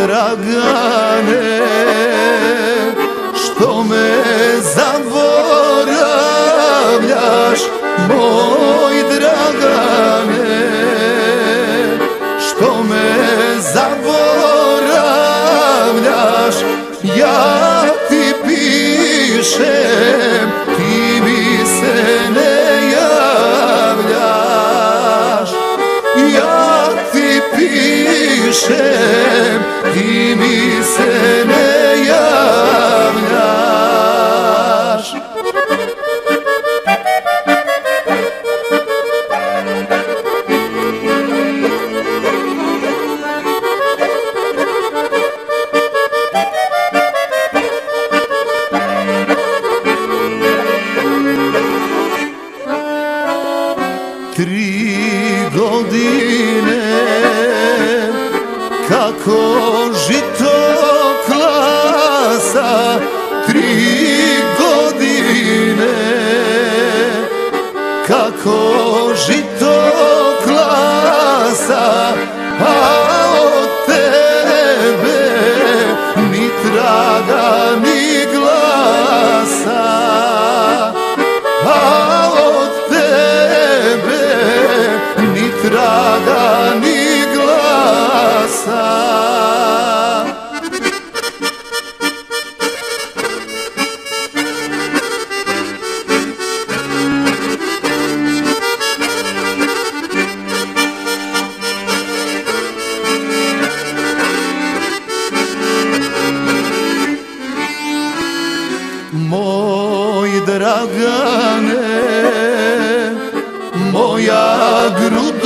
Dragane, što me zaboravljaš, moj Dragane, što me zaboravljaš, ja ti pišem, ti mi se ne javljaš, ja ti pišem, ti mi se ne javljaš. Tri godine kako žito klasa, 3 godine kako žito klasa, a od tebe ni traga ni glasa, a od tebe ni traga ni glasa. Moj Dragane, moja grudna